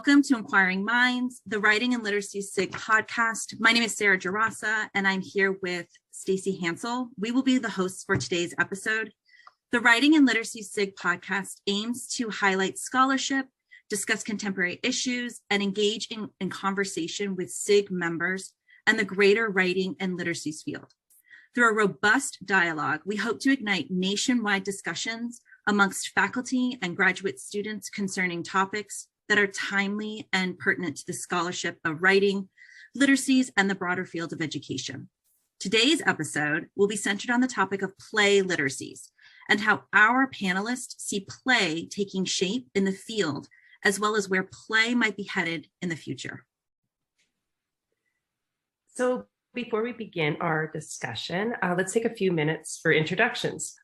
Welcome to Inquiring Minds, the Writing and Literacy SIG podcast. My name is Sarah Jerasa, and I'm here with Stacey Hanzel. We will be the hosts for today's episode. The Writing and Literacy SIG podcast aims to highlight scholarship, discuss contemporary issues, and engage in conversation with SIG members and the greater writing and literacies field. Through a robust dialogue, we hope to ignite nationwide discussions amongst faculty and graduate students concerning topics that are timely and pertinent to the scholarship of writing, literacies, and the broader field of education. Today's episode will be centered on the topic of play literacies and how our panelists see play taking shape in the field, as well as where play might be headed in the future. So before we begin our discussion, let's take a few minutes for introductions.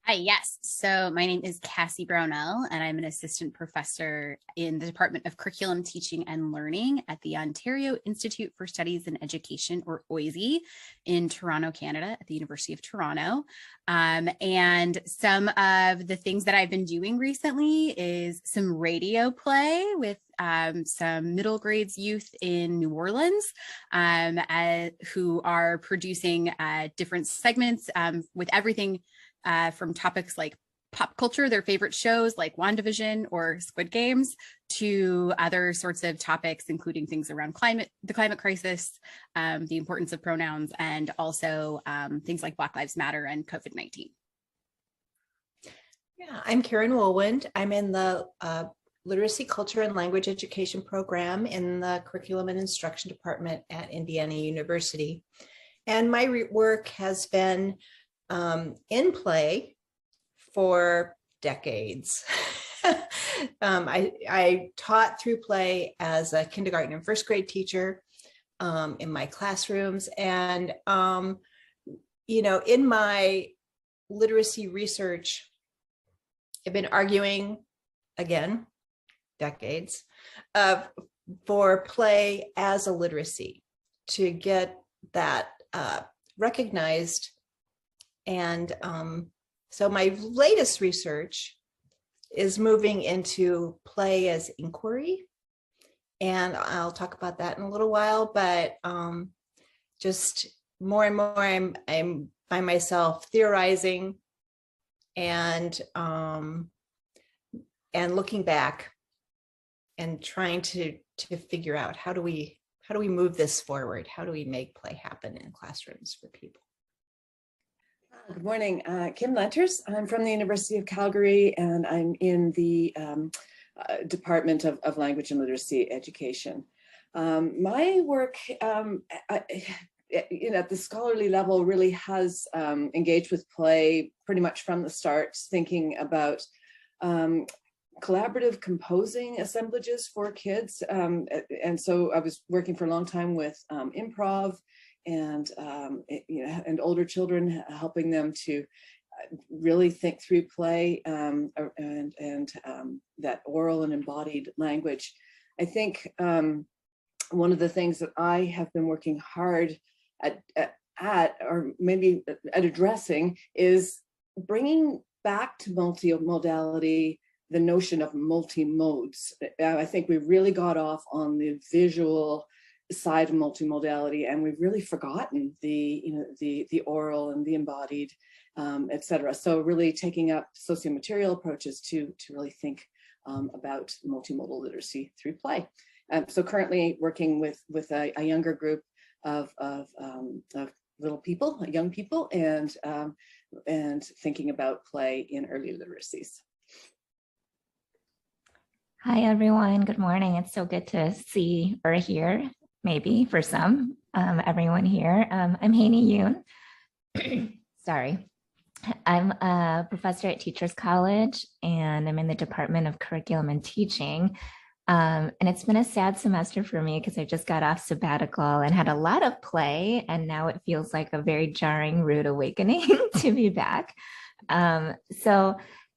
Hi, yes. So my name is Cassie Brownell, and I'm an assistant professor in the Department of Curriculum, Teaching and Learning at the Ontario Institute for Studies in Education, or OISE, in Toronto, Canada, at the University of Toronto. And some of the things that I've been doing recently is some radio play with some middle grades youth in New Orleans who are producing different segments with everything from topics like pop culture, their favorite shows like WandaVision or Squid Games, to other sorts of topics, including things around the climate crisis, the importance of pronouns, and also things like Black Lives Matter and COVID-19. Yeah, I'm Karen Wohlwend. I'm in the Literacy, Culture, and Language Education program in the Curriculum and Instruction Department at Indiana University. And my work has been in play for decades. I taught through play as a kindergarten and first grade teacher in my classrooms. And, in my literacy research, I've been arguing, again, decades, for play as a literacy, to get that recognized. And so my latest research is moving into play as inquiry. And I'll talk about that in a little while, but just more and more I'm by myself theorizing and looking back and trying to figure out how do we move this forward? How do we make play happen in classrooms for people? Good morning, Kim Lenters. I'm from the University of Calgary, and I'm in the Department of Language and Literacy Education. My work at the scholarly level really has engaged with play pretty much from the start, thinking about collaborative composing assemblages for kids. And so I was working for a long time with improv and older children, helping them to really think through play and that oral and embodied language. I think one of the things that I have been working hard at or maybe at addressing is bringing back to multimodality the notion of multi-modes. I think we really got off on the visual side of multimodality, and we've really forgotten the oral and the embodied, et cetera. So really taking up socio-material approaches to really think about multimodal literacy through play. So currently working with a younger group of little people, young people, and thinking about play in early literacies. Hi, everyone. Good morning. It's so good to see or hear, maybe for some, everyone here. I'm Haeny Yoon. Sorry. I'm a professor at Teachers College, and I'm in the Department of Curriculum and Teaching. And it's been a sad semester for me because I just got off sabbatical and had a lot of play, and now it feels like a very jarring, rude awakening to be back. So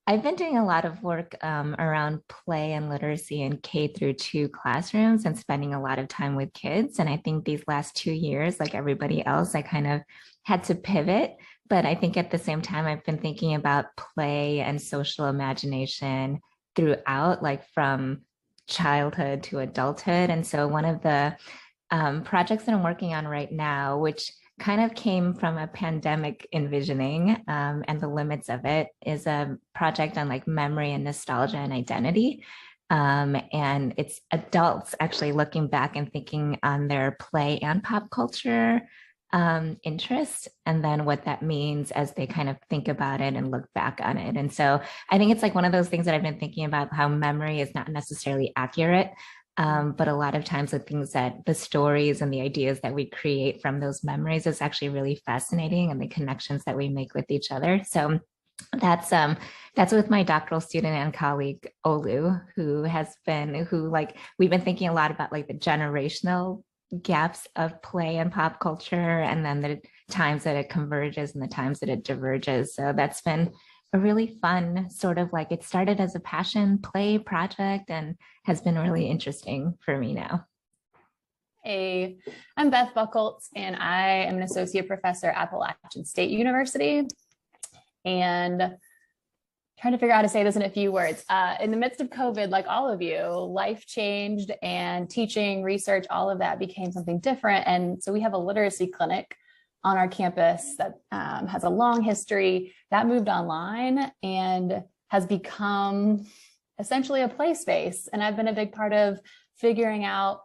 I've been doing a lot of work around play and literacy in K through 2 classrooms and spending a lot of time with kids. And I think these last 2 years, like everybody else, I kind of had to pivot. But I think at the same time, I've been thinking about play and social imagination throughout, like from childhood to adulthood. And so one of the projects that I'm working on right now, which kind of came from a pandemic envisioning and the limits of it, is a project on like memory and nostalgia and identity. And it's adults actually looking back and thinking on their play and pop culture interest, and then what that means as they kind of think about it and look back on it. And so I think it's like one of those things that I've been thinking about, how memory is not necessarily accurate, but a lot of times the things that the stories and the ideas that we create from those memories is actually really fascinating, and the connections that we make with each other. So that's with my doctoral student and colleague Olu, we've been thinking a lot about like the generational gaps of play and pop culture, and then the times that it converges and the times that it diverges. So that's been a really fun sort of like, it started as a passion play project and has been really interesting for me now. Hey, I'm Beth Buchholz, and I am an associate professor at Appalachian State University. And trying to figure out how to say this in a few words. In the midst of COVID, like all of you, life changed, and teaching, research, all of that became something different. And so we have a literacy clinic on our campus that has a long history. That moved online and has become essentially a play space. And I've been a big part of figuring out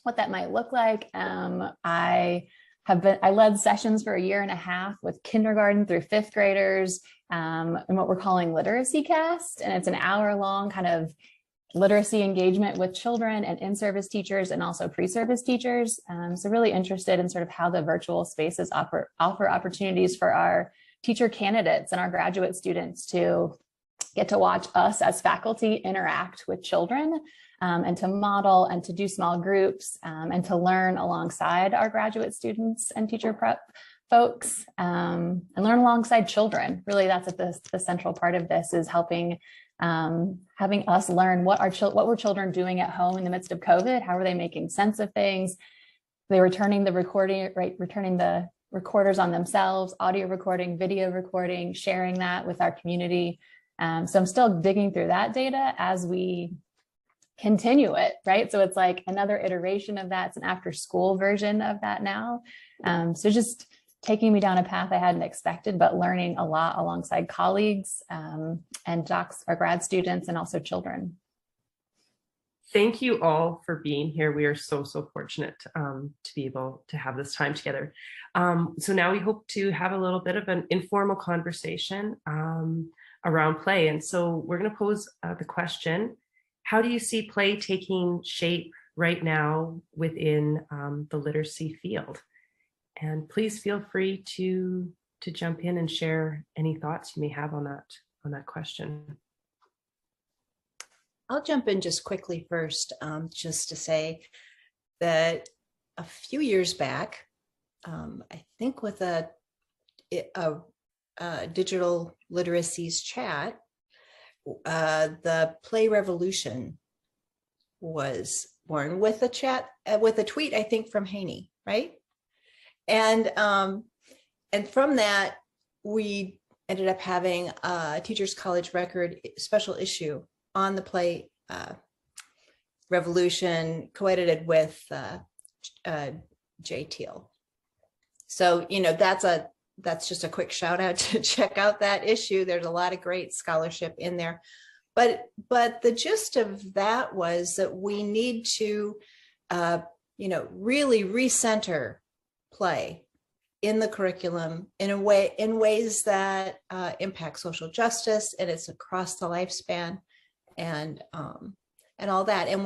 what that might look like. I led sessions for 1.5 years with kindergarten through 5th graders in what we're calling Literacy Cast. And it's an hour-long kind of literacy engagement with children and in-service teachers and also pre-service teachers. So really interested in sort of how the virtual spaces offer opportunities for our teacher candidates and our graduate students to get to watch us as faculty interact with children, and to model and to do small groups, and to learn alongside our graduate students and teacher prep folks, and learn alongside children. Really, that's at the central part of this, is helping, having us learn what were children doing at home in the midst of COVID? How were they making sense of things? They were turning the returning the recorders on themselves, audio recording, video recording, sharing that with our community. So I'm still digging through that data as we continue it, right? So it's like another iteration of that. It's an after school version of that now. So just taking me down a path I hadn't expected, but learning a lot alongside colleagues and docs, our grad students, and also children. Thank you all for being here. We are so fortunate to be able to have this time together. So now we hope to have a little bit of an informal conversation around play. And so we're going to pose the question: how do you see play taking shape right now within the literacy field? And please feel free to jump in and share any thoughts you may have on that question. I'll jump in just quickly first, just to say that a few years back, I think with a digital literacies chat, the play revolution was born with a chat, with a tweet, I think, from Haeny, right? And from that, we ended up having a Teachers College Record special issue on the play revolution, co-edited with J. Teal. So, that's just a quick shout out to check out that issue. There's a lot of great scholarship in there. But the gist of that was that we need to, really recenter play in the curriculum in ways that impact social justice, and it's across the lifespan, and all that. And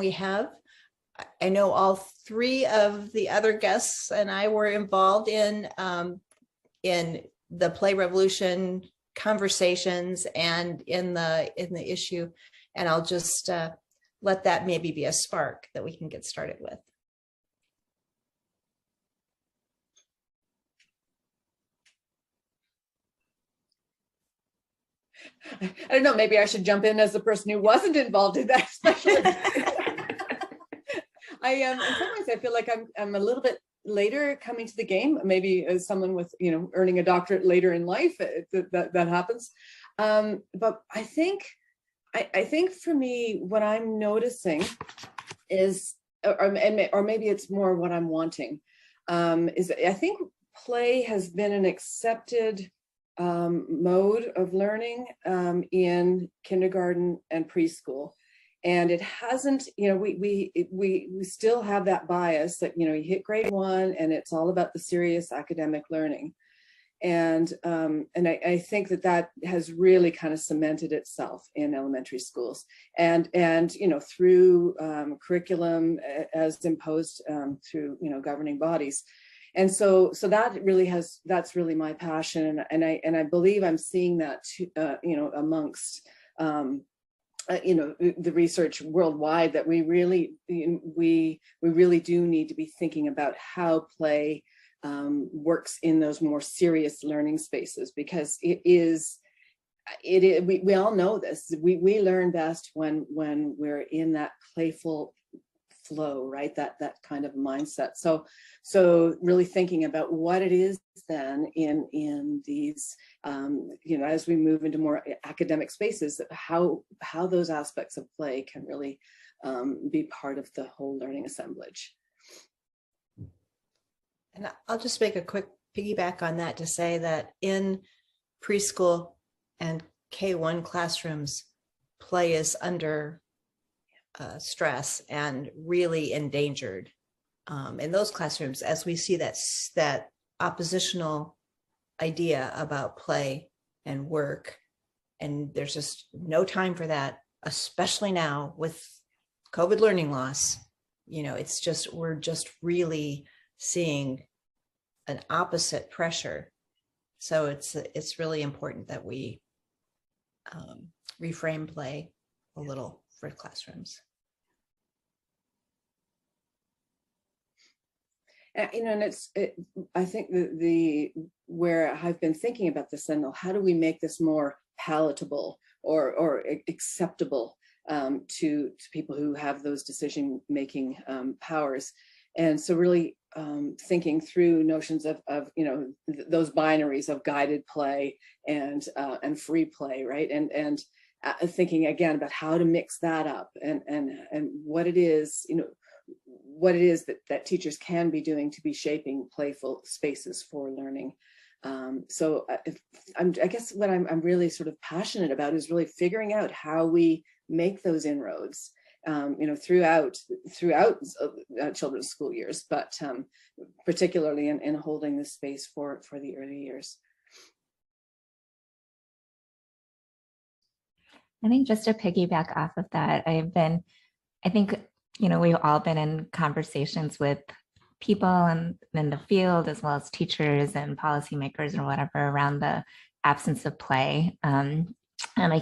I know all 3 of the other guests and I were involved in the play revolution conversations and in the issue, and I'll just let that maybe be a spark that we can get started with. I don't know, maybe I should jump in as the person who wasn't involved in that, especially. In some ways I feel like I'm a little bit later coming to the game, maybe as someone with, earning a doctorate later in life, that happens. But I think I think for me, what I'm noticing is, or maybe it's more what I'm wanting, is I think play has been an accepted mode of learning in kindergarten and preschool. And it hasn't, we still have that bias that, you hit grade 1 and it's all about the serious academic learning. And I think that has really kind of cemented itself in elementary schools, and through curriculum as imposed through governing bodies. And so that's really my passion, and I believe I'm seeing that amongst the research worldwide, that we really do need to be thinking about how play works in those more serious learning spaces, because we all know this. We learn best when we're in that playful flow, right? That kind of mindset. So really thinking about what it is then in these as we move into more academic spaces, how those aspects of play can really be part of the whole learning assemblage. And I'll just make a quick piggyback on that to say that in preschool and K1 classrooms, play is under stress and really endangered in those classrooms, as we see that oppositional idea about play and work, and there's just no time for that, especially now with COVID learning loss. We're just really seeing an opposite pressure. So it's really important that we reframe play a little for classrooms. And I think where I've been thinking about this, and how do we make this more palatable or acceptable to people who have those decision-making powers. And so really thinking through notions of those binaries of guided play and free play, right? And thinking again about how to mix that up and what it is, that teachers can be doing to be shaping playful spaces for learning. So I guess what I'm really sort of passionate about is really figuring out how we make those inroads, throughout children's school years, but particularly in holding this space for the early years. I think just to piggyback off of that, I think, we've all been in conversations with people in the field, as well as teachers and policymakers or whatever, around the absence of play. And I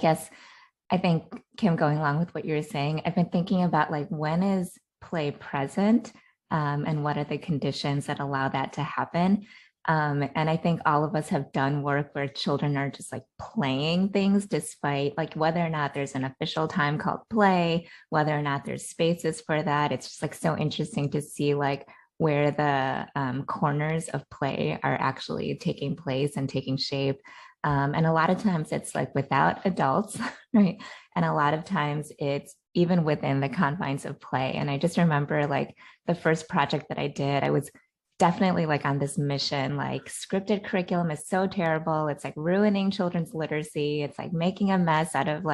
think, Kim, going along with what you were saying, I've been thinking about when is play present and what are the conditions that allow that to happen. And I think all of us have done work where children are just playing things, despite whether or not there's an official time called play, whether or not there's spaces for that. It's just so interesting to see where the corners of play are actually taking place and taking shape. And a lot of times it's without adults, right? And a lot of times it's even within the confines of play. And I just remember the first project that I did, I was definitely on this mission, scripted curriculum is so terrible. It's ruining children's literacy. It's making a mess out of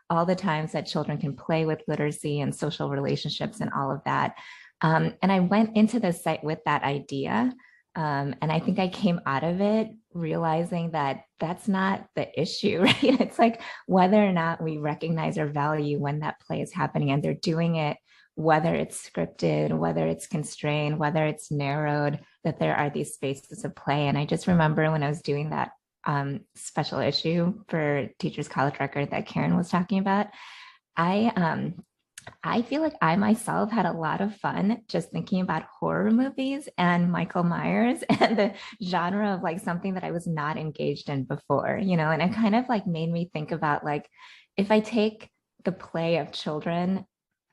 all the times that children can play with literacy and social relationships and all of that. And I went into the site with that idea. And I think I came out of it realizing that that's not the issue, right? It's whether or not we recognize or value when that play is happening, and they're doing it, whether it's scripted, whether it's constrained, whether it's narrowed, that there are these spaces of play. And I just remember when I was doing that special issue for Teachers College Record that Karen was talking about, I feel I myself had a lot of fun just thinking about horror movies and Michael Myers and the genre of something that I was not engaged in before, and it kind of made me think about if I take the play of children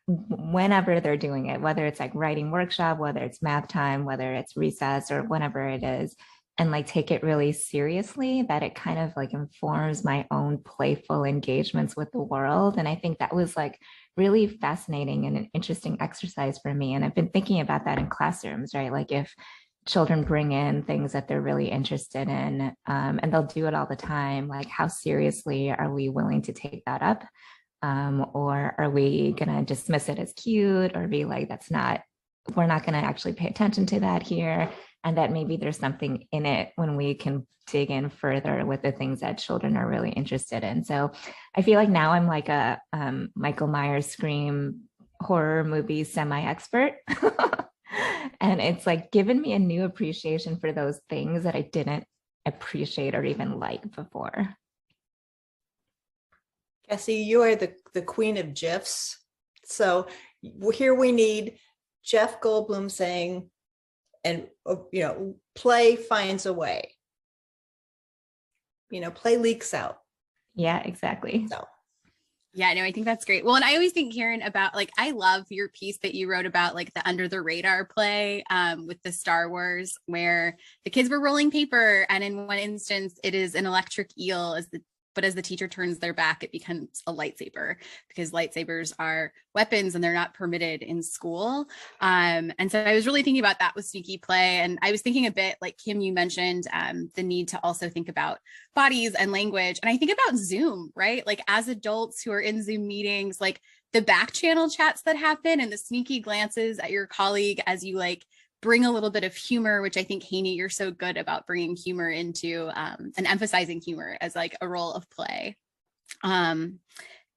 whenever they're doing it, whether it's writing workshop, whether it's math time, whether it's recess or whenever it is, and like take it really seriously, that it kind of like informs my own playful engagements with the world. And I think that was like really fascinating and an interesting exercise for me. And I've been thinking about that in classrooms, right? Like if children bring in things that they're really interested in, and they'll do it all the time, like how seriously are we willing to take that up? Or are we gonna dismiss it as cute, or be like, we're not gonna actually pay attention to that here, and that maybe there's something in it when we can dig in further with the things that children are really interested in. So I feel like now I'm like a Michael Myers Scream horror movie semi-expert. And it's like given me a new appreciation for those things that I didn't appreciate or even like before. Cassie, you are the queen of GIFs. So here we need Jeff Goldblum saying, and play finds a way. Play leaks out. Yeah, exactly. So. Yeah, no, I think that's great. Well, and I always think, Karen, about like, I love your piece that you wrote about like the under the radar play with the Star Wars, where the kids were rolling paper. And in one instance, it is an electric eel but as the teacher turns their back, it becomes a lightsaber, because lightsabers are weapons and they're not permitted in school. And so I was really thinking about that with sneaky play. And I was thinking a bit like Kim, you mentioned the need to also think about bodies and language. And I think about Zoom, right? Like as adults who are in Zoom meetings, like the back channel chats that happen and the sneaky glances at your colleague as you like bring a little bit of humor, which I think, Haeny, you're so good about bringing humor into and emphasizing humor as like a role of play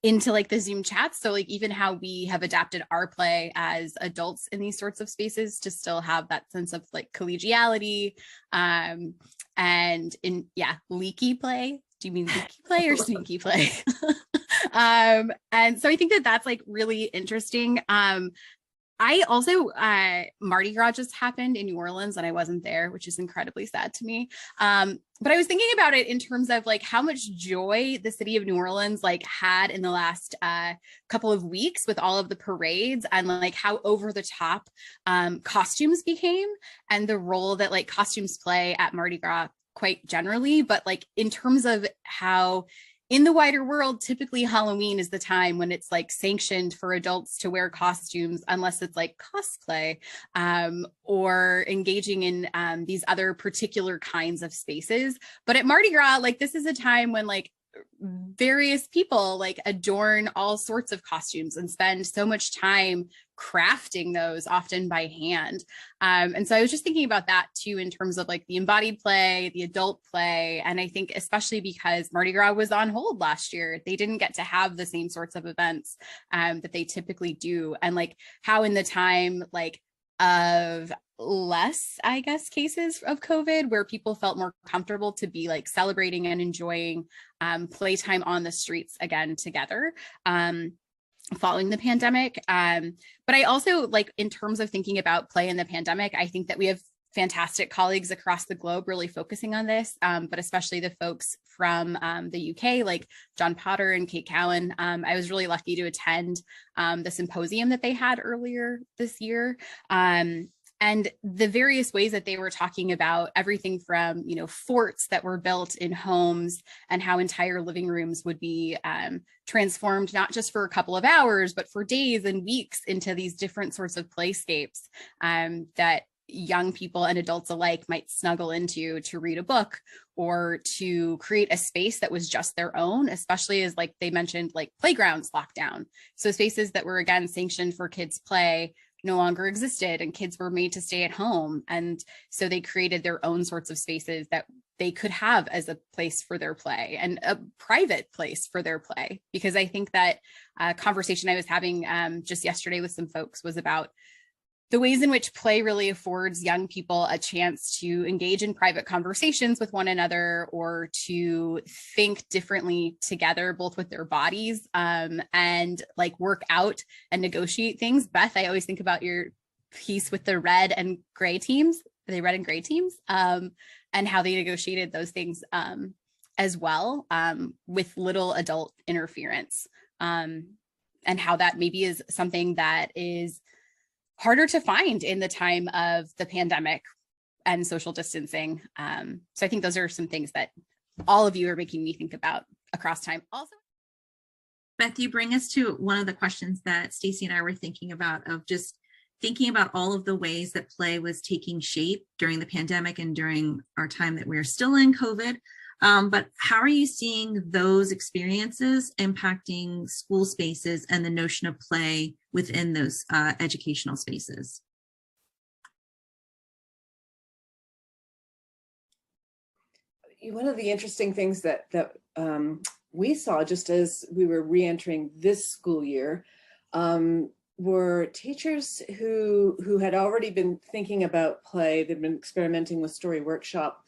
into like the Zoom chats. So like even how we have adapted our play as adults in these sorts of spaces to still have that sense of like collegiality and leaky play. Do you mean leaky play or sneaky play? And so I think that that's like really interesting. I also, Mardi Gras just happened in New Orleans and I wasn't there, which is incredibly sad to me. But I was thinking about it in terms of like how much joy the city of New Orleans like had in the last couple of weeks with all of the parades, and like how over the top costumes became, and the role that like costumes play at Mardi Gras quite generally, but like in terms of how in the wider world, typically Halloween is the time when it's like sanctioned for adults to wear costumes, unless it's like cosplay or engaging in these other particular kinds of spaces. But at Mardi Gras, like this is a time when like various people like adorn all sorts of costumes and spend so much time crafting those, often by hand. And so I was just thinking about that too, in terms of like the embodied play, the adult play. And I think especially because Mardi Gras was on hold last year, they didn't get to have the same sorts of events that they typically do. And like how in the time like of less, I guess, cases of COVID where people felt more comfortable to be like celebrating and enjoying playtime on the streets again together following the pandemic. But I also like in terms of thinking about play in the pandemic, I think that we have fantastic colleagues across the globe really focusing on this, but especially the folks from the UK, like John Potter and Kate Cowan. I was really lucky to attend the symposium that they had earlier this year. And the various ways that they were talking about everything from, you know, forts that were built in homes and how entire living rooms would be transformed, not just for a couple of hours, but for days and weeks into these different sorts of playscapes that young people and adults alike might snuggle into to read a book or to create a space that was just their own, especially as like they mentioned, like playgrounds locked down. So spaces that were again sanctioned for kids play no longer existed and kids were made to stay at home. And so they created their own sorts of spaces that they could have as a place for their play and a private place for their play. Because I think that conversation I was having just yesterday with some folks was about the ways in which play really affords young people a chance to engage in private conversations with one another or to think differently together, both with their bodies and like work out and negotiate things. Beth, I always think about your piece with the red and gray teams. Are they red and gray teams? And how they negotiated those things as well with little adult interference. And how that maybe is something that is harder to find in the time of the pandemic and social distancing. So I think those are some things that all of you are making me think about across time. Also, Beth, you bring us to one of the questions that Stacey and I were thinking about, of just thinking about all of the ways that play was taking shape during the pandemic and during our time that we're still in COVID. But how are you seeing those experiences impacting school spaces and the notion of play within those educational spaces? One of the interesting things that we saw just as we were re-entering this school year were teachers who had already been thinking about play. They've been experimenting with story workshop,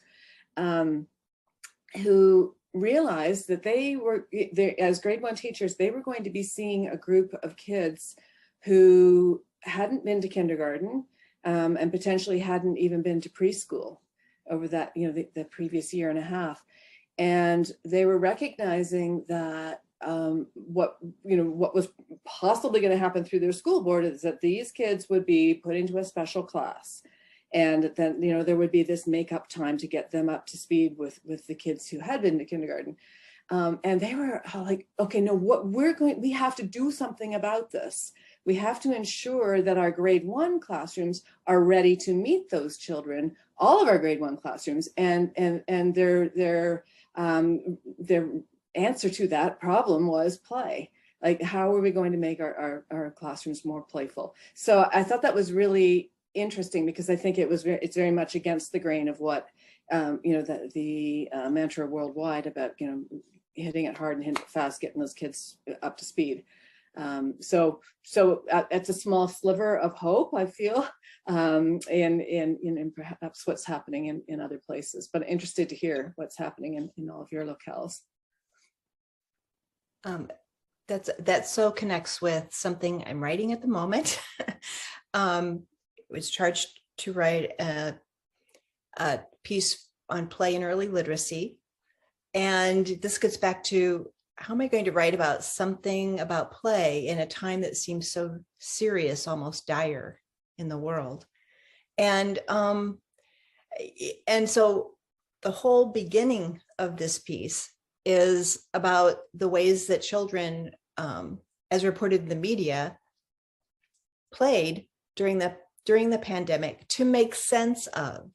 who realized that as grade 1 teachers, they were going to be seeing a group of kids who hadn't been to kindergarten and potentially hadn't even been to preschool over that, the previous year and a half. And they were recognizing that what was possibly going to happen through their school board is that these kids would be put into a special class. And then, there would be this makeup time to get them up to speed with the kids who had been to kindergarten. And they were like, okay, no, we have to do something about this. We have to ensure that our grade 1 classrooms are ready to meet those children, all of our grade 1 classrooms, and their answer to that problem was play. Like, how are we going to make our classrooms more playful? So I thought that was really interesting, because I think it's very much against the grain of what the mantra worldwide about hitting it hard and hitting it fast, getting those kids up to speed. So it's a small sliver of hope, I feel, in perhaps what's happening in other places, but interested to hear what's happening in all of your locales. That so connects with something I'm writing at the moment. Was charged to write a piece on play and early literacy. And this gets back to, how am I going to write about something about play in a time that seems so serious, almost dire in the world? And so the whole beginning of this piece is about the ways that children, as reported in the media, played during the pandemic to make sense of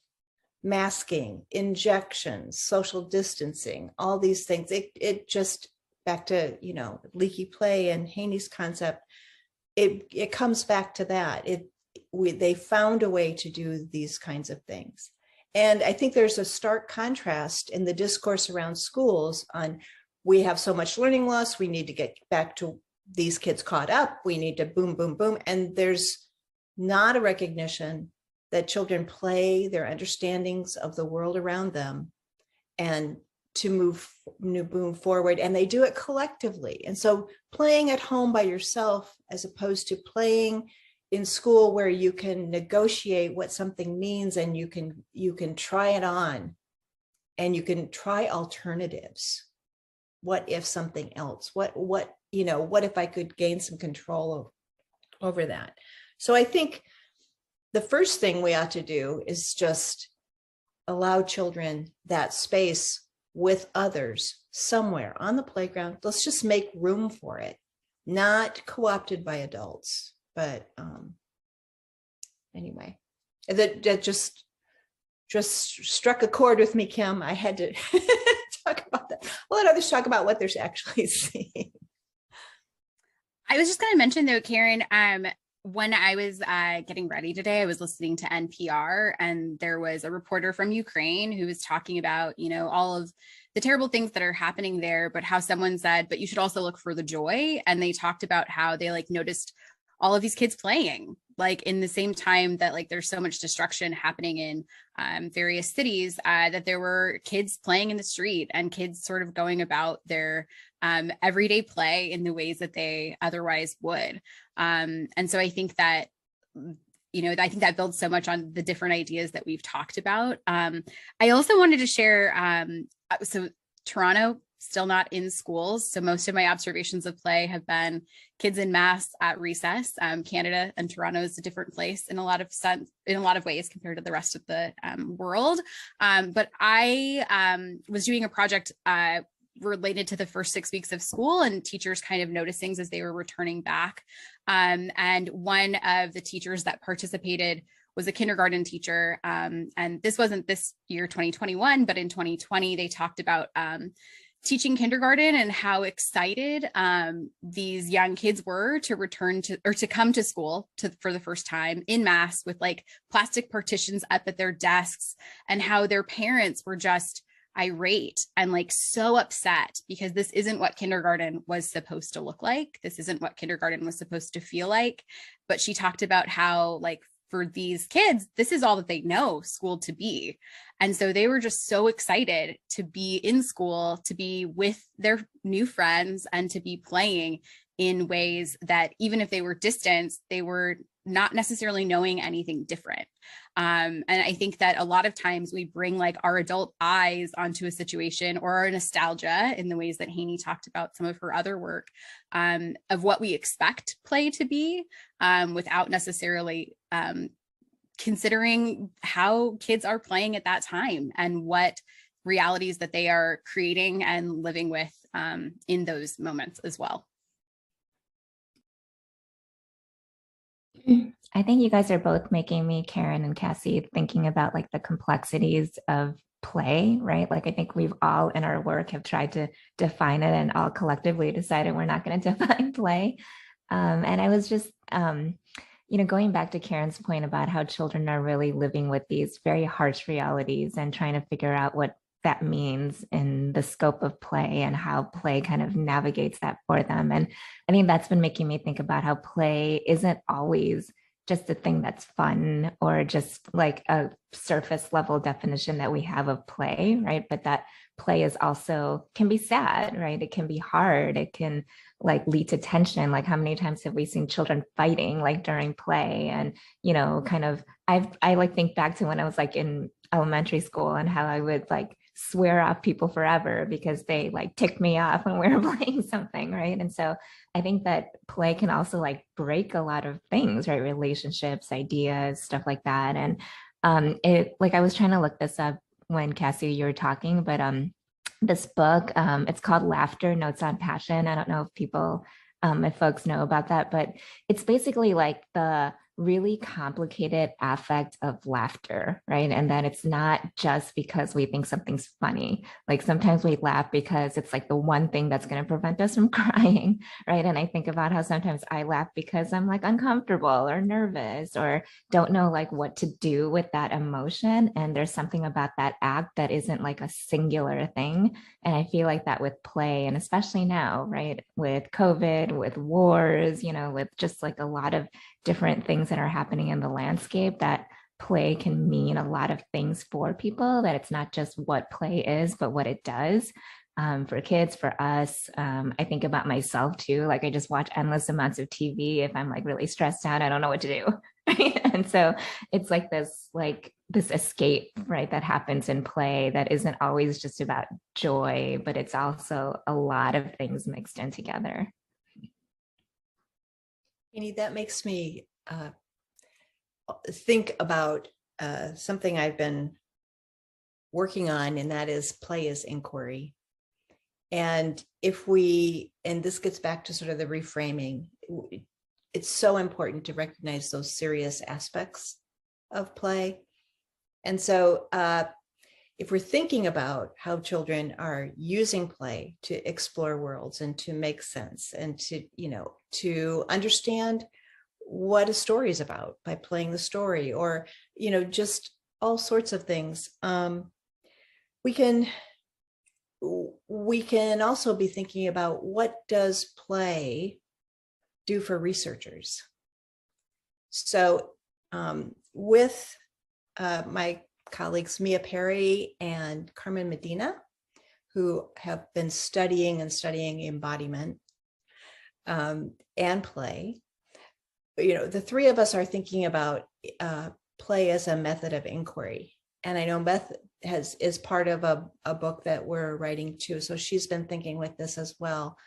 masking, injections, social distancing, all these things. It just, back to, leaky play and Haeney's concept, it comes back to that. They found a way to do these kinds of things. And I think there's a stark contrast in the discourse around schools on, we have so much learning loss, we need to get back to these kids caught up, we need to boom, boom, boom. And there's not a recognition that children play their understandings of the world around them and to move forward, and they do it collectively. And so playing at home by yourself, as opposed to playing in school, where you can negotiate what something means and you can try it on and you can try alternatives. What if something else? What if I could gain some control over that? So I think the first thing we ought to do is just allow children that space with others somewhere on the playground. Let's just make room for it, not co-opted by adults. But anyway, that just struck a chord with me, Kim. I had to talk about that. I'll let others talk about what they're actually seeing. I was just going to mention, though, Karen, when I was getting ready today, I was listening to NPR, and there was a reporter from Ukraine who was talking about, all of the terrible things that are happening there, but how someone said, but you should also look for the joy. And they talked about how they noticed all of these kids playing, in the same time that there's so much destruction happening in various cities, that there were kids playing in the street and kids sort of going about their everyday play in the ways that they otherwise would. And so I think that, I think that builds so much on the different ideas that we've talked about. I also wanted to share, so Toronto still not in schools. So most of my observations of play have been kids in mass at recess. Canada and Toronto is a different place in a lot of ways compared to the rest of the world. But I was doing a project related to the first 6 weeks of school and teachers kind of noticing as they were returning back. And one of the teachers that participated was a kindergarten teacher. And this wasn't this year, 2021, but in 2020, they talked about teaching kindergarten and how excited these young kids were to return to, or to come to school for the first time in mass with like plastic partitions up at their desks, and how their parents were just irate and like so upset because this isn't what kindergarten was supposed to look like. This isn't what kindergarten was supposed to feel like. But she talked about how like for these kids, this is all that they know school to be. And so they were just so excited to be in school, to be with their new friends, and to be playing in ways that even if they were distant, they were not necessarily knowing anything different. And I think that a lot of times we bring like our adult eyes onto a situation, or our nostalgia in the ways that Haeny talked about some of her other work, of what we expect play to be, without necessarily considering how kids are playing at that time and what realities that they are creating and living with in those moments as well. I think you guys are both making me, Karen and Cassie, thinking about like the complexities of play, right? Like I think we've all in our work have tried to define it, and all collectively decided we're not going to define play. And I was just, going back to Karen's point about how children are really living with these very harsh realities and trying to figure out what that means in the scope of play and how play kind of navigates that for them. And I think that's been making me think about how play isn't always just a thing that's fun or just like a surface level definition that we have of play, right? But that play is also can be sad, right? It can be hard. It can like lead to tension. Like how many times have we seen children fighting like during play? And, kind of, I like think back to when I was like in elementary school and how I would like swear off people forever because they like ticked me off when we were playing something, right? And so I think that play can also like break a lot of things, right? Relationships, ideas, stuff like that. And it like I was trying to look this up when Cassie, you were talking, but this book, it's called Laughter, Notes on Passion. I don't know if folks know about that, but it's basically like the really complicated affect of laughter, right? And that it's not just because we think something's funny. Like sometimes we laugh because it's like the one thing that's going to prevent us from crying, right? And I think about how sometimes I laugh because I'm like uncomfortable or nervous or don't know like what to do with that emotion. And there's something about that act that isn't like a singular thing. And I feel like that with play, and especially now, right? With COVID, with wars, with just like a lot of different things that are happening in the landscape, that play can mean a lot of things for people, that it's not just what play is, but what it does for kids, for us. I think about myself too. Like I just watch endless amounts of TV. If I'm like really stressed out, I don't know what to do. And so it's like this escape, right, that happens in play that isn't always just about joy, but it's also a lot of things mixed in together. That makes me think about something I've been working on, and that is play as inquiry. And and this gets back to sort of the reframing, it's so important to recognize those serious aspects of play. And so if we're thinking about how children are using play to explore worlds and to make sense and to understand what a story is about by playing the story, or, just all sorts of things, we can also be thinking about what does play do for researchers. So with my colleagues Mia Perry and Carmen Medina, who have been studying embodiment and play, the three of us are thinking about play as a method of inquiry. And I know Beth is part of a book that we're writing too. So she's been thinking with this as well.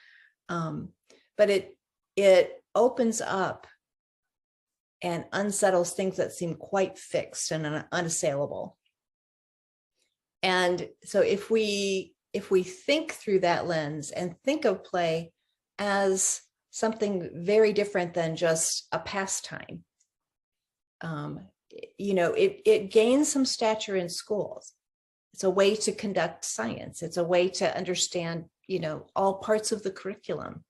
But it opens up and unsettles things that seem quite fixed and unassailable. And so if we think through that lens and think of play as something very different than just a pastime, it gains some stature in schools. It's a way to conduct science. It's a way to understand, all parts of the curriculum.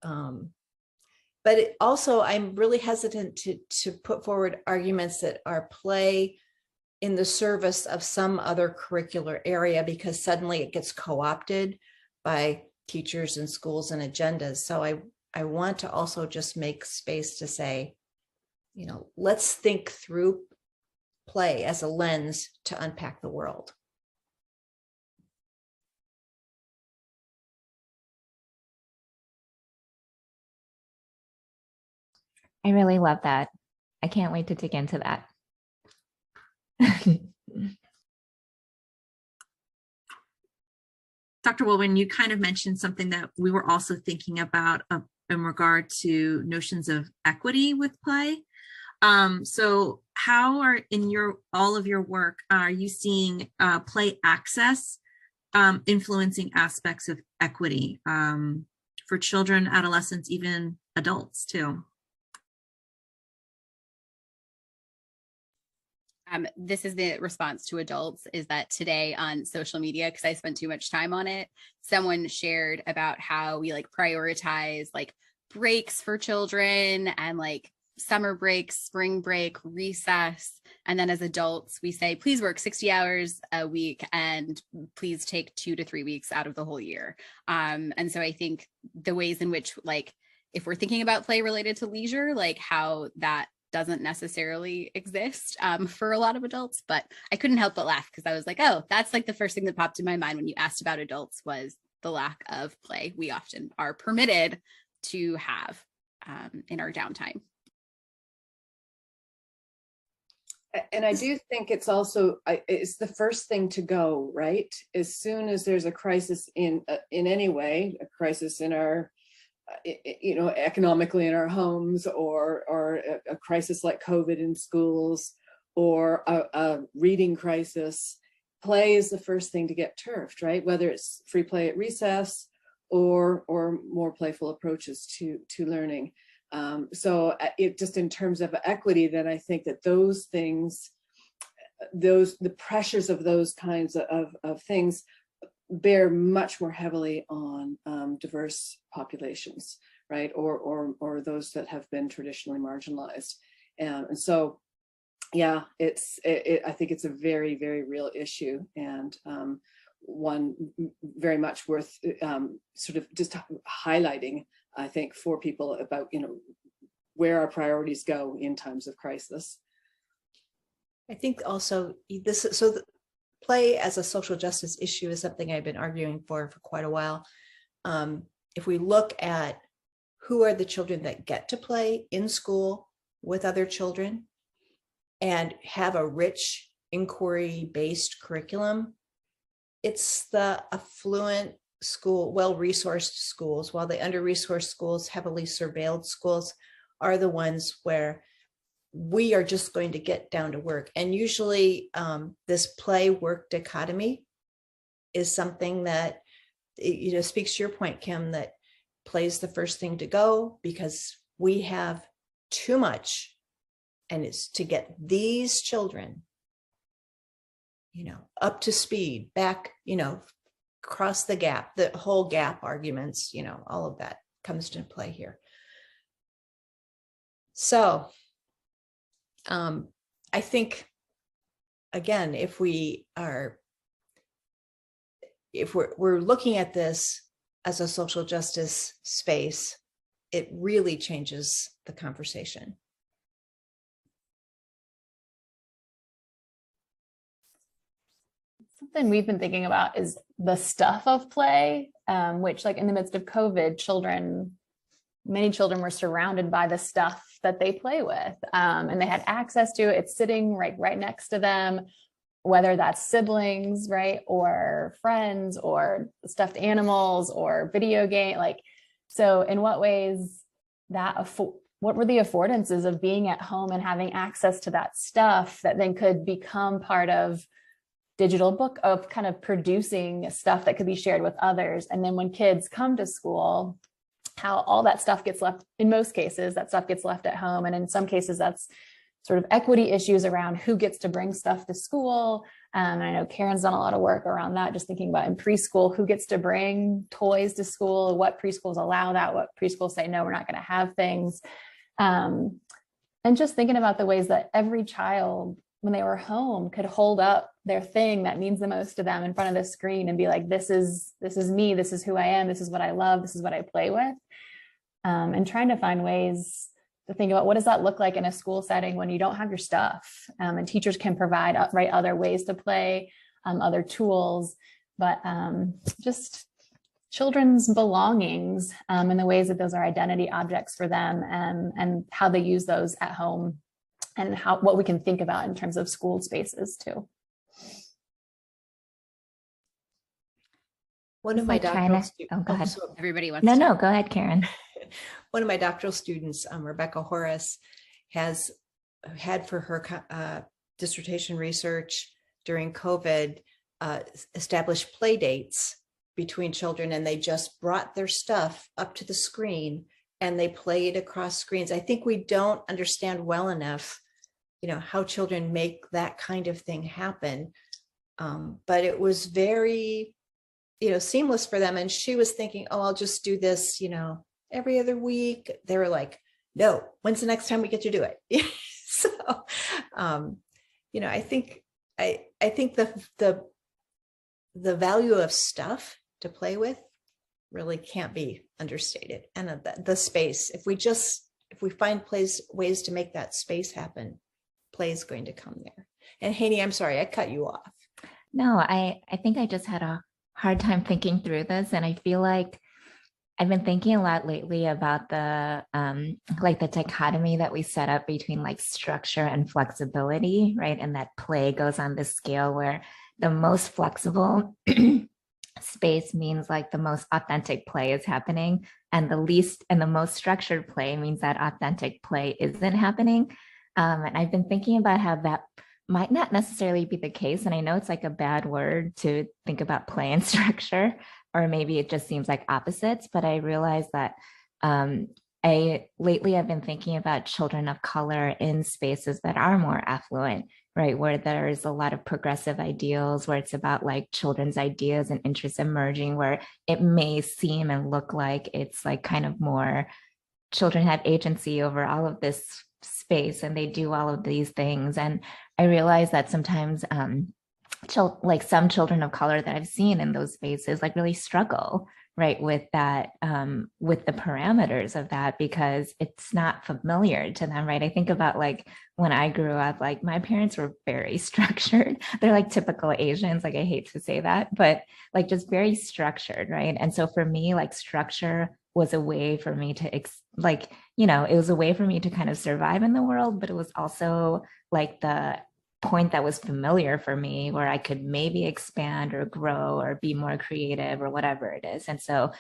But also, I'm really hesitant to put forward arguments that are play in the service of some other curricular area, because suddenly it gets co-opted by teachers and schools and agendas. So I want to also just make space to say, let's think through play as a lens to unpack the world. I really love that. I can't wait to dig into that. Dr. Wohlwend, you kind of mentioned something that we were also thinking about in regard to notions of equity with play. So how are in all of your work, are you seeing play access influencing aspects of equity for children, adolescents, even adults too? This is the response to adults, is that today on social media, because I spent too much time on it, someone shared about how we prioritize breaks for children and summer break, spring break, recess. And then as adults, we say, please work 60 hours a week and please take 2 to 3 weeks out of the whole year. And so I think the ways in which, if we're thinking about play related to leisure, how that doesn't necessarily exist for a lot of adults, but I couldn't help but laugh because I was like, oh, that's the first thing that popped in my mind when you asked about adults was the lack of play we often are permitted to have in our downtime. And I do think it's also, it's the first thing to go, right? As soon as there's a crisis in any way, a crisis in our economically in our homes, or a crisis like COVID in schools, or a reading crisis, play is the first thing to get turfed, right? Whether it's free play at recess or more playful approaches to learning. So it just in terms of equity, then I think that those things, the pressures of those kinds of things bear much more heavily on diverse populations, right? Or those that have been traditionally marginalized. And so, yeah, I think it's a very, very real issue, and one very much worth sort of just highlighting, I think, for people about, where our priorities go in times of crisis. I think also the play as a social justice issue is something I've been arguing for quite a while. If we look at who are the children that get to play in school with other children and have a rich inquiry-based curriculum, it's the affluent school, well-resourced schools, while the under-resourced schools, heavily surveilled schools, are the ones where we are just going to get down to work. And usually this play work dichotomy is something that, speaks to your point, Kim, that play is the first thing to go because we have too much, and it's to get these children, up to speed, back, across the gap, the whole gap arguments, all of that comes into play here. So I think, again, if we're looking at this as a social justice space, it really changes the conversation. Something we've been thinking about is the stuff of play, which in the midst of COVID, many children were surrounded by the stuff that they play with, and they had access to it. It's sitting right next to them. whether that's siblings, right, or friends, or stuffed animals, or video game. Like, so in what ways what were the affordances of being at home and having access to that stuff that then could become part of digital book, of kind of producing stuff that could be shared with others? And then when kids come to school, how all that stuff gets left, in most cases, that stuff gets left at home. And in some cases, that's sort of equity issues around who gets to bring stuff to school. And I know Karen's done a lot of work around that, just thinking about in preschool, who gets to bring toys to school, what preschools allow that, what preschools say, no, we're not going to have things. And just thinking about the ways that every child, when they were home, could hold up their thing that means the most to them in front of the screen and be like, this is me, this is who I am, this is what I love, this is what I play with. And trying to find ways to think about what does that look like in a school setting when you don't have your stuff, and teachers can provide other ways to play, other tools, but just children's belongings, and the ways that those are identity objects for them, and how they use those at home, and what we can think about in terms of school spaces too. One of my doctoral oh, go ahead. Everybody wants No, go ahead, Karen. One of my doctoral students, Rebecca Horace, has had for her dissertation research during COVID established play dates between children, and they just brought their stuff up to the screen and they played across screens. I think we don't understand well enough, how children make that kind of thing happen. But it was very, seamless for them. And she was thinking, oh, I'll just do this, every other week. They were like, no, when's the next time we get to do it? So, I think the value of stuff to play with really can't be understated. And the space, if we find ways to make that space happen, play is going to come there. And Haeny, I'm sorry, I cut you off. No, I think I just had a hard time thinking through this. And I feel like I've been thinking a lot lately about the dichotomy that we set up between like structure and flexibility, right? And that play goes on this scale where the most flexible space means like the most authentic play is happening, and the most structured play means that authentic play isn't happening. And I've been thinking about how that might not necessarily be the case. And I know it's like a bad word to think about play and structure, or maybe it just seems like opposites, but I realized that lately I've been thinking about children of color in spaces that are more affluent, right? Where there's a lot of progressive ideals, where it's about like children's ideas and interests emerging, where it may seem and look like it's like kind of more children have agency over all of this space and they do all of these things. And I realize that sometimes like some children of color that I've seen in those spaces like really struggle, right, with that, with the parameters of that, because it's not familiar to them, right? I think about like when I grew up, like my parents were very structured. They're like typical Asians, like I hate to say that, but like just very structured, right? And so for me, like structure was a way for me to it was a way for me to kind of survive in the world, but it was also like the point that was familiar for me where I could maybe expand or grow or be more creative or whatever it is. And so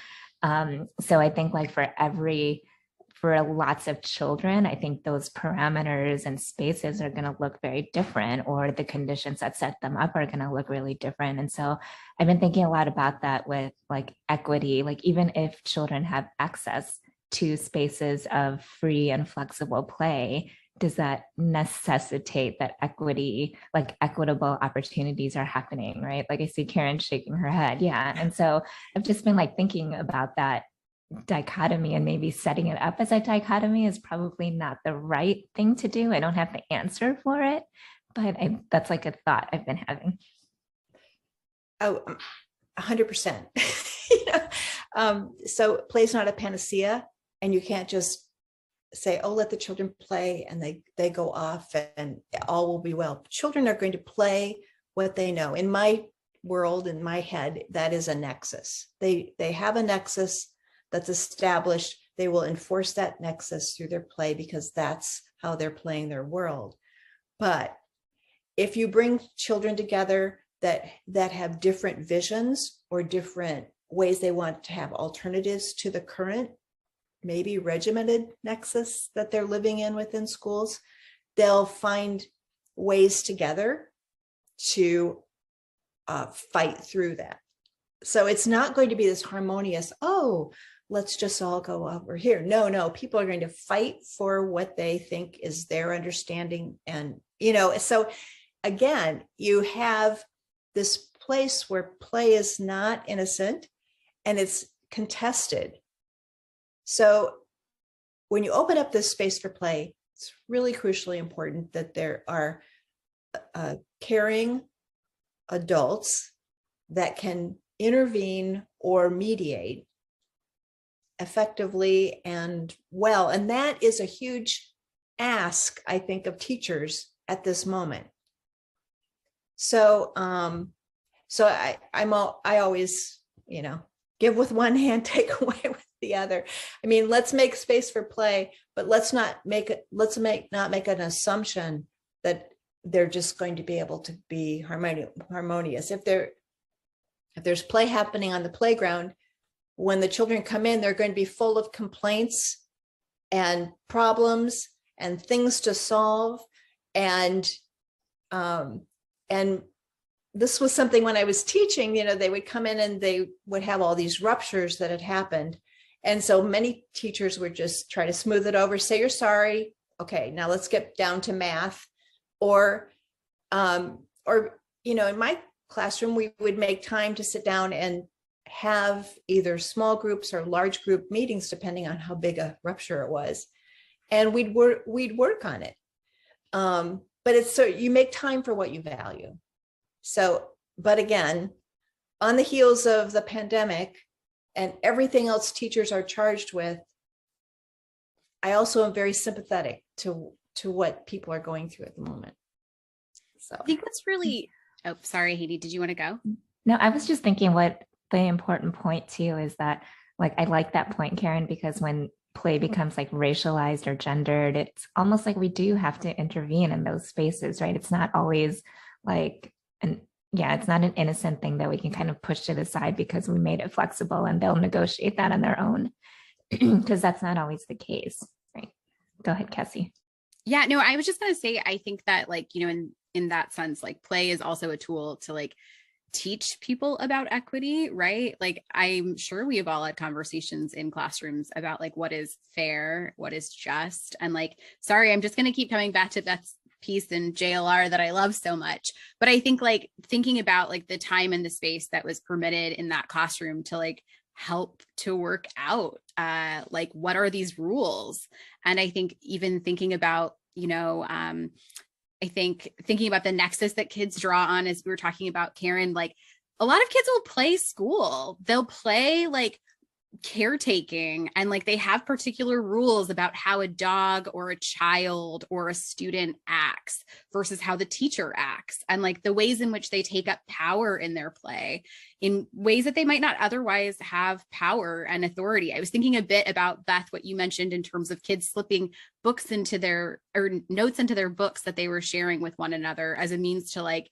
I think like for lots of children, I think those parameters and spaces are going to look very different, or the conditions that set them up are going to look really different. And so I've been thinking a lot about that with like equity, like even if children have access to spaces of free and flexible play, does that necessitate that equitable opportunities are happening, right? Like I see Karen shaking her head. Yeah. And so I've just been like thinking about that dichotomy, and maybe setting it up as a dichotomy is probably not the right thing to do. I don't have the answer for it, but that's like a thought I've been having. Oh, 100%. So play is not a panacea, and you can't just say, oh, let the children play and they go off and all will be well. Children are going to play what they know. In my world, in my head, that is a nexus. They have a nexus that's established. They will enforce that nexus through their play because that's how they're playing their world. But if you bring children together that have different visions or different ways they want to have alternatives to the current, maybe regimented nexus that they're living in within schools, they'll find ways together to fight through that. So it's not going to be this harmonious, oh, let's just all go over here. No, people are going to fight for what they think is their understanding. And, so again, you have this place where play is not innocent and it's contested. So when you open up this space for play, it's really crucially important that there are caring adults that can intervene or mediate effectively and well. And that is a huge ask, I think, of teachers at this moment. So, I always, give with one hand, take away with the other. I mean, let's make space for play, but let's not make an assumption that they're just going to be able to be harmonious. If there's play happening on the playground, when the children come in, they're going to be full of complaints and problems and things to solve. And this was something when I was teaching, they would come in and they would have all these ruptures that had happened. And so many teachers would just try to smooth it over, say, you're sorry. Okay, now let's get down to math. Or, in my classroom, we would make time to sit down and have either small groups or large group meetings, depending on how big a rupture it was. And we'd work on it. But it's so you make time for what you value. So, but again, on the heels of the pandemic and everything else teachers are charged with, I also am very sympathetic to what people are going through at the moment. So I think that's really, oh, sorry, Haeny, did you want to go? No, I was just thinking what the important point too is that, like, I like that point, Karen, because when play becomes like racialized or gendered, it's almost like we do have to intervene in those spaces, right? It's not always like, it's not an innocent thing that we can kind of push to the side because we made it flexible and they'll negotiate that on their own, because that's not always the case, right? Go ahead, Cassie. Yeah, no, I was just going to say, I think that, like, in that sense, like, play is also a tool to, like, teach people about equity, right? Like, I'm sure we have all had conversations in classrooms about, like, what is fair, what is just, and, like, sorry, I'm just going to keep coming back to Beth's piece in JLR that I love so much. But I think, like, thinking about, like, the time and the space that was permitted in that classroom to, like, help to work out, like, what are these rules? And I think even thinking about, I think thinking about the nexus that kids draw on, as we were talking about, Karen, like, a lot of kids will play school. They'll play, like, caretaking, and, like, they have particular rules about how a dog or a child or a student acts versus how the teacher acts, and, like, the ways in which they take up power in their play in ways that they might not otherwise have power and authority. I was thinking a bit about, Beth, what you mentioned in terms of kids slipping books or notes into their books that they were sharing with one another as a means to, like,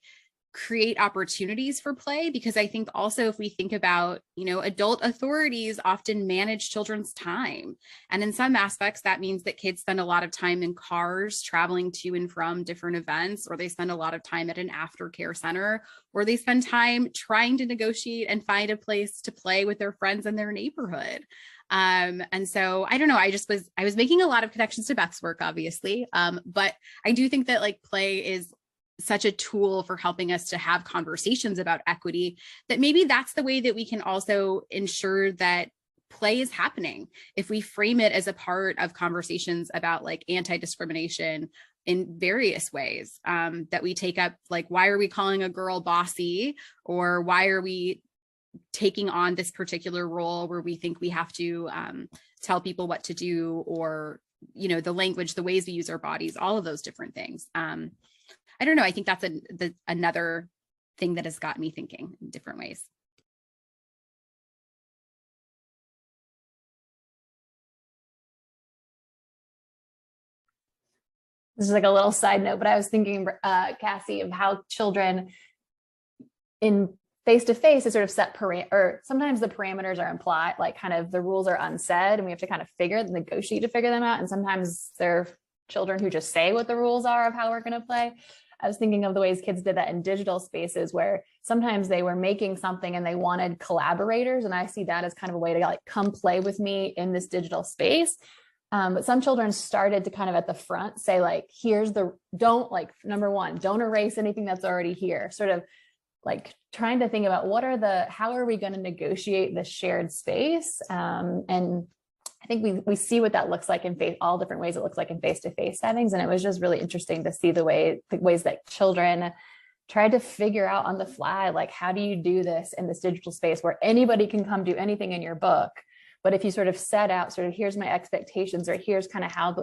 create opportunities for play. Because I think also, if we think about, adult authorities often manage children's time. And in some aspects, that means that kids spend a lot of time in cars traveling to and from different events, or they spend a lot of time at an aftercare center, or they spend time trying to negotiate and find a place to play with their friends in their neighborhood. And so I don't know, I was making a lot of connections to Beth's work, obviously. But I do think that, like, play is such a tool for helping us to have conversations about equity, that maybe that's the way that we can also ensure that play is happening. If we frame it as a part of conversations about, like, anti-discrimination in various ways, that we take up, like, why are we calling a girl bossy? Or why are we taking on this particular role where we think we have to tell people what to do? Or, the language, the ways we use our bodies, all of those different things. I don't know. I think that's another thing that has got me thinking in different ways. this is like a little side note, but I was thinking, Cassie, of how children in face-to-face is sort of set or sometimes the parameters are implied, like kind of the rules are unsaid and we have to kind of negotiate to figure them out. And sometimes there are children who just say what the rules are of how we're going to play. I was thinking of the ways kids did that in digital spaces where sometimes they were making something and they wanted collaborators. And I see that as kind of a way to like, come play with me in this digital space. But some children started to kind of at the front say like, number one, don't erase anything that's already here. Sort of like trying to think about how are we going to negotiate this shared space? And I think we see what that looks like in all different ways it looks like in face-to-face settings. And it was just really interesting to see the ways that children tried to figure out on the fly, like, how do you do this in this digital space where anybody can come do anything in your book? But if you sort of set out sort of, here's my expectations, or here's kind of how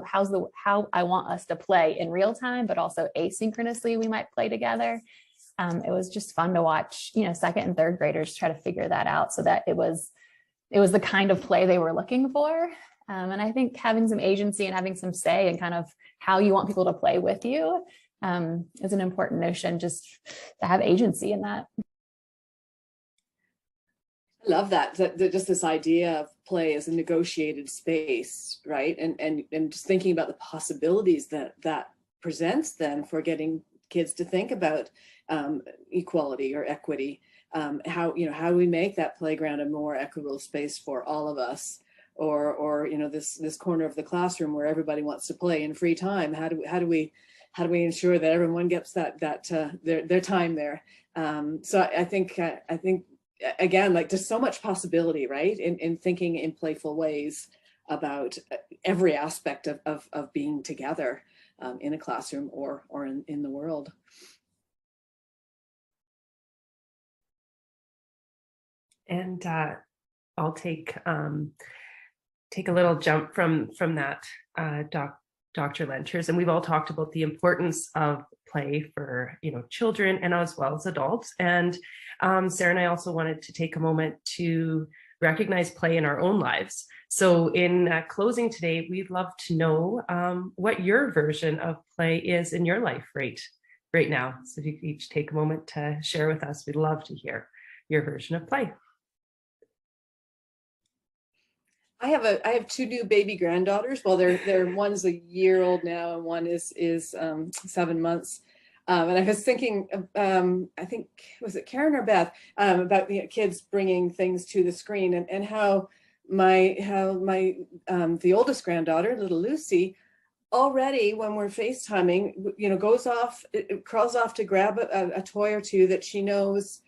I want us to play in real time, but also asynchronously, we might play together. It was just fun to watch, second and third graders try to figure that out so that it was the kind of play they were looking for. And I think having some agency and having some say in kind of how you want people to play with you is an important notion, just to have agency in that. I love that just this idea of play as a negotiated space, right? And just thinking about the possibilities that presents then for getting kids to think about equality or equity. How do we make that playground a more equitable space for all of us, or this corner of the classroom where everybody wants to play in free time? How do we ensure that everyone gets their time there? So I think again, like, there's so much possibility, right, in thinking in playful ways about every aspect of being together in a classroom or in the world. And I'll take a little jump from that, Dr. Lenters, and we've all talked about the importance of play for children and as well as adults. And Sarah and I also wanted to take a moment to recognize play in our own lives. So in closing today, we'd love to know what your version of play is in your life right now. So if you could each take a moment to share with us, we'd love to hear your version of play. I have two new baby granddaughters. Well, they're one's a year old now and one is 7 months. And I was thinking, I think, was it Karen or Beth, about the kids bringing things to the screen, and how my the oldest granddaughter, little Lucy, already when we're FaceTiming, crawls off to grab a toy or two that she knows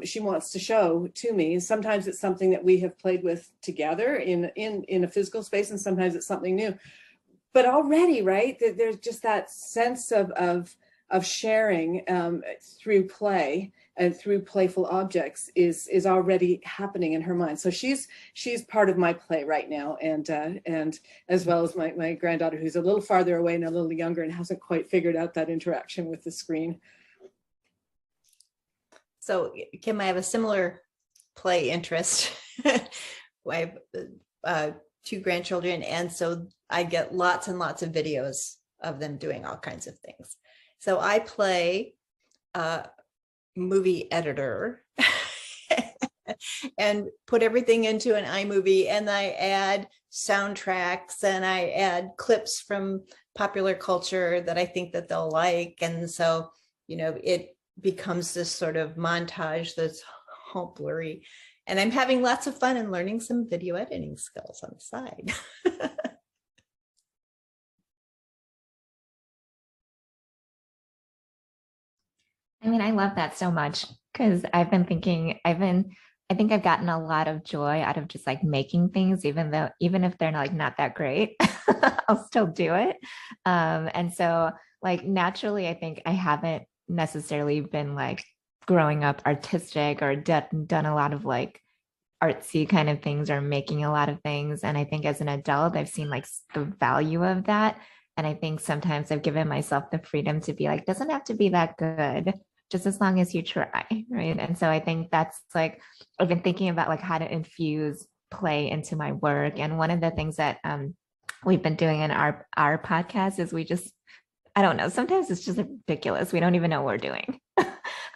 she wants to show to me. Sometimes it's something that we have played with together in a physical space, and sometimes it's something new. But already, right, there's just that sense of sharing through play and through playful objects is already happening in her mind. So she's part of my play right now, and as well as my granddaughter, who's a little farther away and a little younger and hasn't quite figured out that interaction with the screen. So, Kim, I have a similar play interest. I have 2 grandchildren, and so I get lots and lots of videos of them doing all kinds of things. So I play movie editor and put everything into an iMovie, and I add soundtracks and I add clips from popular culture that I think that they'll like. And so, it becomes this sort of montage that's all blurry, and I'm having lots of fun and learning some video editing skills on the side. I mean, I love that so much because I think I've gotten a lot of joy out of just like making things, even if they're not that great, I'll still do it. And so like naturally, I think I haven't necessarily been like growing up artistic or done a lot of like artsy kind of things or making a lot of things. And I think as an adult, I've seen like the value of that. And I think sometimes I've given myself the freedom to be like, doesn't have to be that good, just as long as you try, right? And so I think that's like, I've been thinking about like how to infuse play into my work. And one of the things that we've been doing in our podcast is we just I don't know. Sometimes it's just ridiculous. We don't even know what we're doing.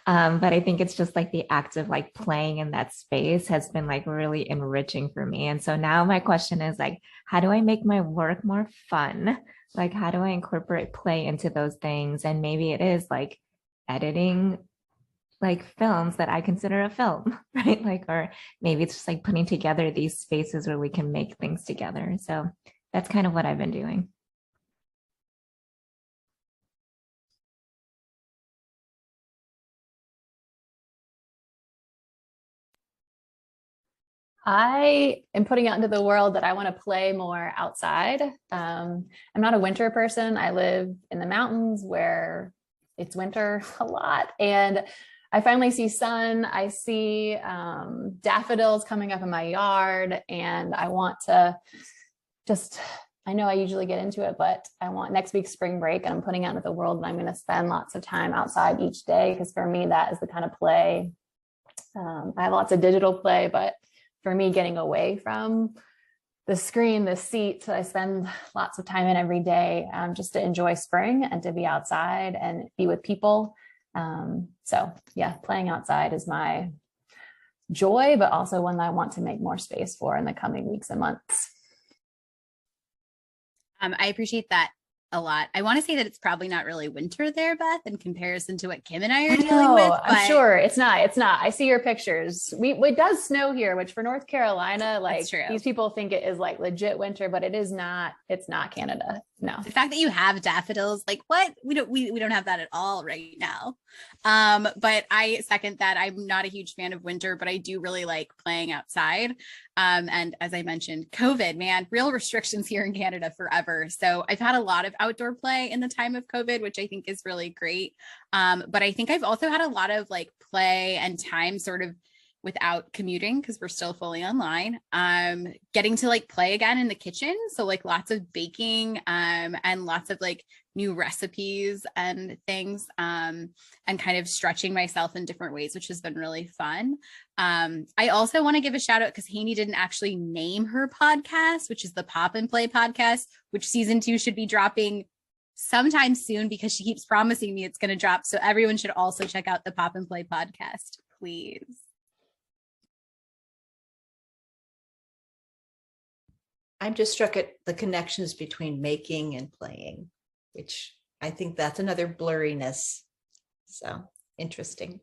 But I think it's just like the act of like playing in that space has been like really enriching for me. And so now my question is like, how do I make my work more fun? Like, how do I incorporate play into those things? And maybe it is like editing like films that I consider a film, right? Like, or maybe it's just like putting together these spaces where we can make things together. So that's kind of what I've been doing. I am putting out into the world that I want to play more outside. I'm not a winter person. I live in the mountains where it's winter a lot. And I finally see sun. I see daffodils coming up in my yard. And I want to just, I know I usually get into it, but I want next week's spring break and I'm putting out into the world and I'm going to spend lots of time outside each day. Because for me, that is the kind of play. I have lots of digital play, but for me, getting away from the screen, the seat, I spend lots of time in every day just to enjoy spring and to be outside and be with people. So yeah, playing outside is my joy, but also one that I want to make more space for in the coming weeks and months. I appreciate that a lot. I want to say that it's probably not really winter there, Beth, in comparison to what Kim and I are dealing with. But I'm sure it's not. It's not. I see your pictures. It does snow here, which for North Carolina, like these people think it is like legit winter, but it is not. It's not Canada. No. The fact that you have daffodils, like what? We don't have that at all right now. But I second that. I'm not a huge fan of winter, but I do really like playing outside. And as I mentioned, COVID, man, real restrictions here in Canada forever. So I've had a lot of outdoor play in the time of COVID, which I think is really great. But I think I've also had a lot of like play and time sort of without commuting because we're still fully online, getting to like play again in the kitchen. So like lots of baking and lots of like new recipes and things and kind of stretching myself in different ways, which has been really fun. I also want to give a shout out because Haeny didn't actually name her podcast, which is the Pop and Play podcast, which season 2 should be dropping sometime soon because she keeps promising me it's going to drop. So everyone should also check out the Pop and Play podcast, please. I'm just struck at the connections between making and playing, which I think that's another blurriness. So interesting.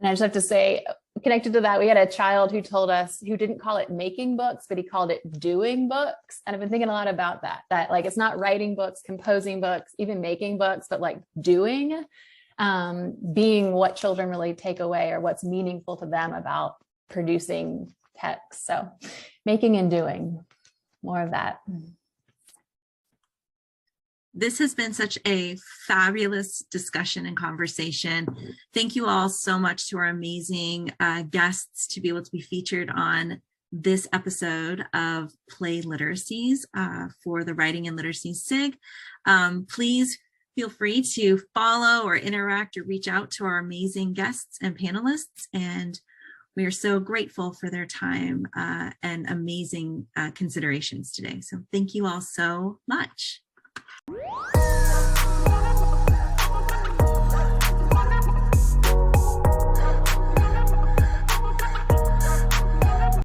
And I just have to say, connected to that, we had a child who told us, who didn't call it making books, but he called it doing books. And I've been thinking a lot about that like, it's not writing books, composing books, even making books, but like doing, being what children really take away or what's meaningful to them about producing text. So making and doing, more of that. This has been such a fabulous discussion and conversation. Thank you all so much to our amazing guests to be able to be featured on this episode of Play Literacies for the Writing and Literacy SIG. Please feel free to follow or interact or reach out to our amazing guests and panelists. And we are so grateful for their time and amazing considerations today. So thank you all so much.